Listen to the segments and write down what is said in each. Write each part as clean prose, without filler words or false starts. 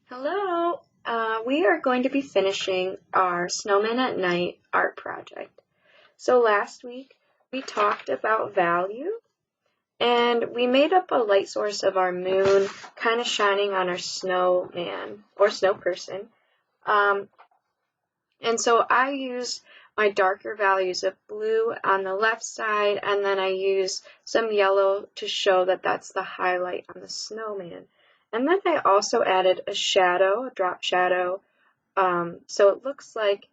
Hello! We are going to be finishing our Snowmen at Night art project. So last week we talked about value and we made up a light source of our moon kind of shining on our snowman or snow person. And so I use my darker values of blue on the left side, and then I use some yellow to show that that's the highlight on the snowman. And then I also added a shadow, a drop shadow, so it looks like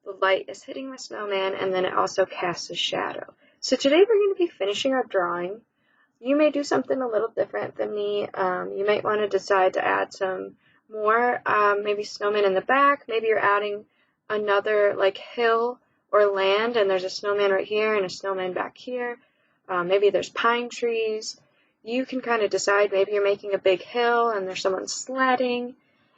the light is hitting the snowman, and then it also casts a shadow. So today we're going to be finishing our drawing. You may do something a little different than me. You might want to decide to add some more, maybe snowmen in the back. Maybe you're adding another like hill or land, and there's a snowman right here and a snowman back here. Maybe there's pine trees. You can kind of decide. Maybe you're making a big hill and there's someone sledding.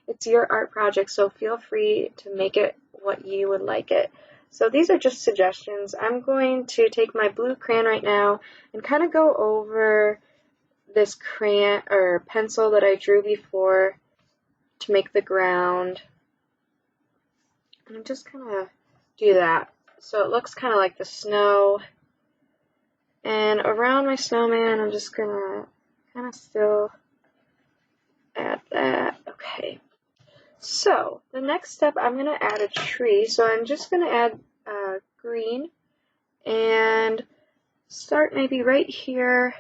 It's your art project, so feel free to make it what you would like it. So these are just suggestions. I'm going to take my blue crayon right now and kind of go over this crayon or pencil that I drew before to make the ground. And I'm just gonna do that. So it looks kind of like the snow. And around my snowman, I'm just gonna kind of still add that. Okay. So the next step, I'm gonna add a tree. So I'm just gonna add green and start maybe right here.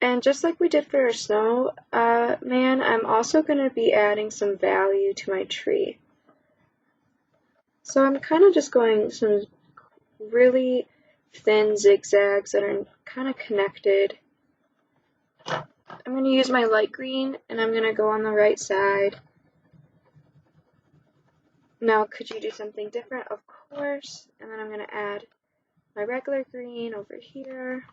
And just like we did for our snow man, I'm also going to be adding some value to my tree. So I'm kind of just going some really thin zigzags that are kind of connected. I'm going to use my light green and I'm going to go on the right side. Now, could you do something different? Of course. And then I'm going to add my regular green over here.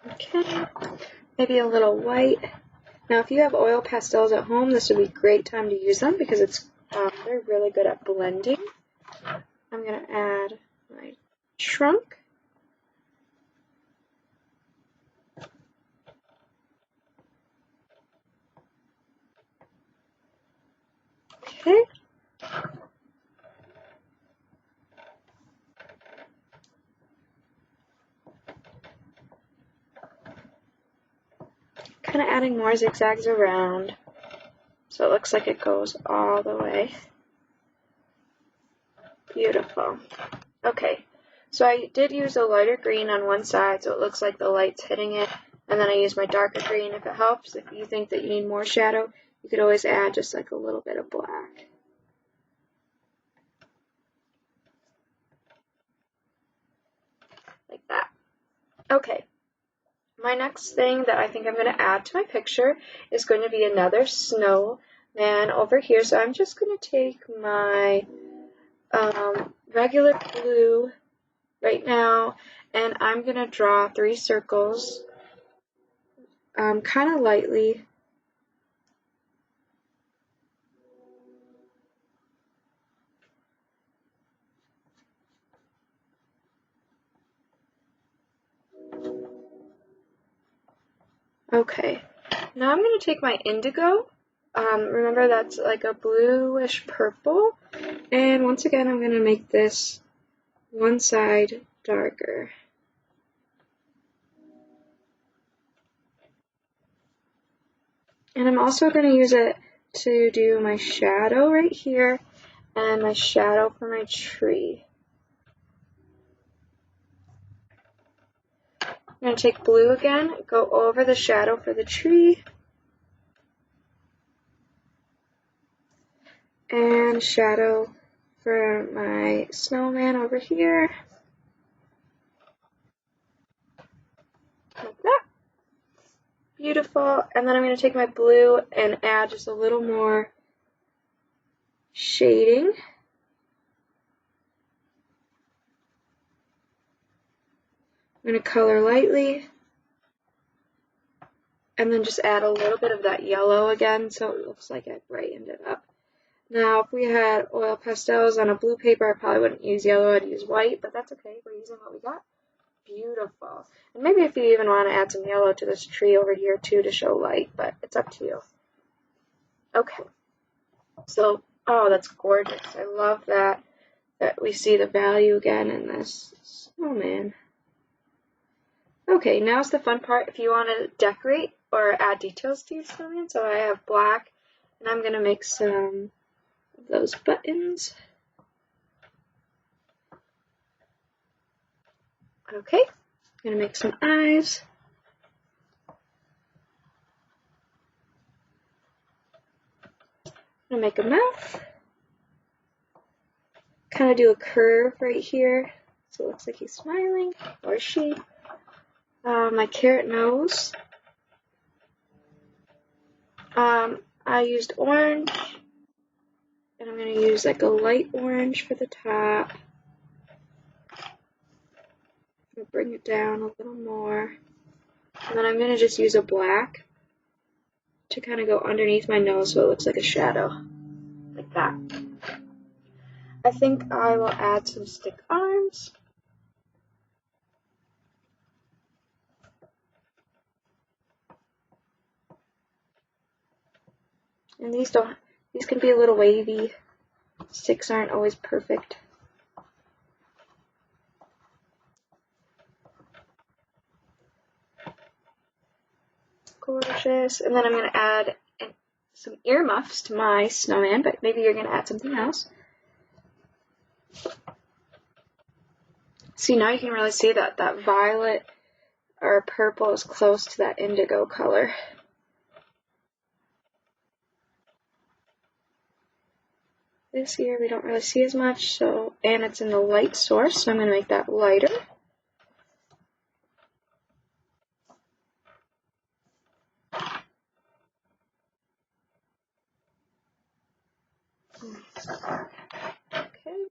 Okay, maybe a little white. Now, if you have oil pastels at home, this would be a great time to use them because they're really good at blending. I'm going to add my trunk. Okay. Kind of adding more zigzags around so it looks like it goes all the way. Beautiful. Okay, so I did use a lighter green on one side so it looks like the light's hitting it, and then I used my darker green if it helps. If you think that you need more shadow, you could always add just like a little bit of black. Like that. Okay. My next thing that I think I'm going to add to my picture is going to be another snowman over here. So I'm just going to take my regular blue right now and I'm going to draw 3 circles kind of lightly. Okay, now I'm going to take my indigo. Remember that's like a bluish purple, and once again I'm going to make this one side darker. And I'm also going to use it to do my shadow right here and my shadow for my tree. I'm going to take blue again, go over the shadow for the tree, and shadow for my snowman over here. Like that. Beautiful. And then I'm going to take my blue and add just a little more shading. I'm going to color lightly. and then just add a little bit of that yellow again so it looks like I brightened it up. Now, if we had oil pastels on a blue paper, I probably wouldn't use yellow, I'd use white, but that's okay. We're using what we got. Beautiful. And maybe if you even want to add some yellow to this tree over here too to show light, but it's up to you. Okay. So, oh, that's gorgeous. I love that we see the value again in this snowman. Okay, now's the fun part. If you want to decorate or add details to your snowman, so I have black, and I'm going to make some of those buttons. Okay, I'm going to make some eyes. I'm going to make a mouth. Kind of do a curve right here, so it looks like he's smiling, or she. My carrot nose. I used orange, and I'm going to use like a light orange for the top. I'm going to bring it down a little more. And then I'm going to just use a black to kind of go underneath my nose so it looks like a shadow, like that. I think I will add some stick arms. And these can be a little wavy. Sticks aren't always perfect. Gorgeous. And then I'm going to add some earmuffs to my snowman, but maybe you're going to add something else. See, now you can really see that violet or purple is close to that indigo color. This here we don't really see as much, and it's in the light source, so I'm going to make that lighter. Okay.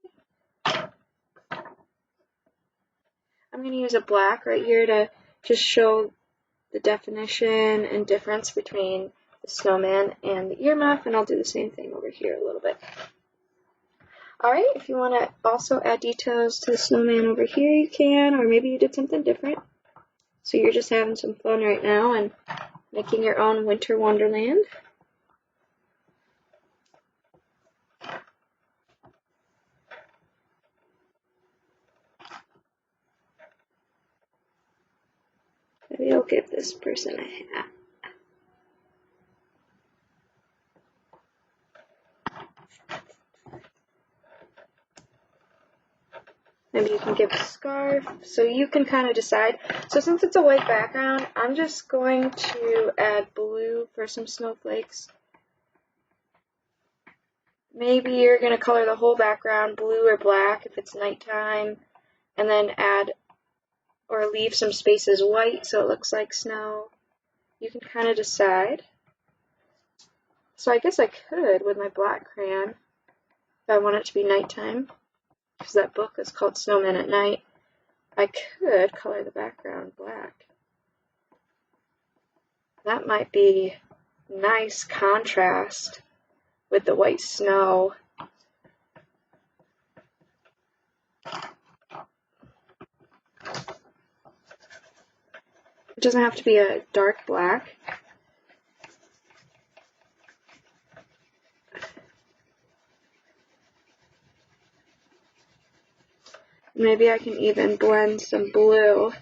I'm going to use a black right here to just show the definition and difference between the snowman and the earmuff, and I'll do the same thing over here a little bit. Alright, if you want to also add details to the snowman over here, you can, or maybe you did something different. So you're just having some fun right now and making your own winter wonderland. Maybe I'll give this person a hat. Maybe you can give a scarf, so you can kind of decide. So since it's a white background, I'm just going to add blue for some snowflakes. Maybe you're going to color the whole background blue or black if it's nighttime, and then add or leave some spaces white so it looks like snow. You can kind of decide. So I guess I could with my black crayon if I want it to be nighttime, because that book is called Snowmen at Night. I could color the background black. That might be nice contrast with the white snow. It doesn't have to be a dark black. Maybe I can even blend some blue.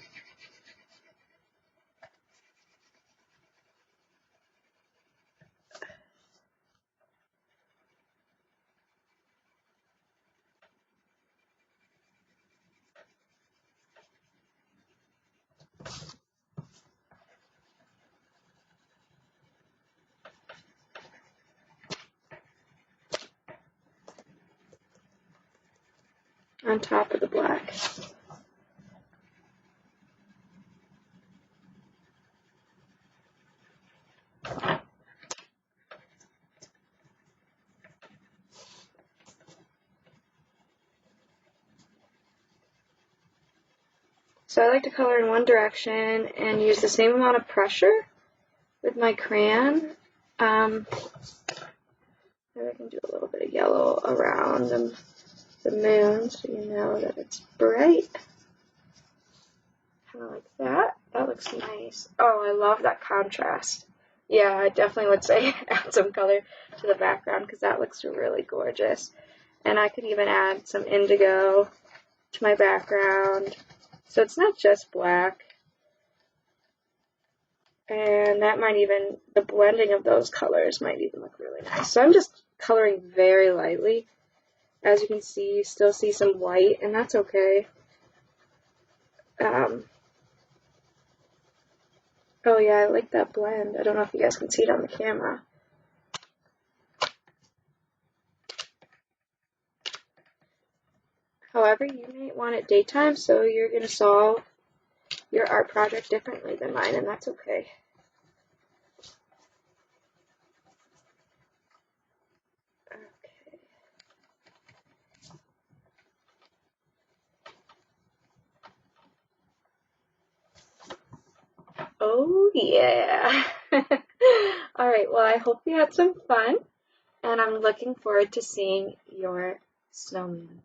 On top of the black. So I like to color in one direction and use the same amount of pressure with my crayon. Maybe I can do a little bit of yellow around the moon so you know that it's bright. Kind of like that. That looks nice. Oh, I love that contrast. Yeah, I definitely would say add some color to the background because that looks really gorgeous. And I could even add some indigo to my background. So it's not just black. And that might even, the blending of those colors might even look really nice. So I'm just coloring very lightly. As you can see, you still see some white, and that's okay. Oh yeah, I like that blend. I don't know if you guys can see it on the camera. However, you may want it daytime, so you're going to solve your art project differently than mine, and that's okay. Okay. Oh yeah. All right, well, I hope you had some fun, and I'm looking forward to seeing your snowman.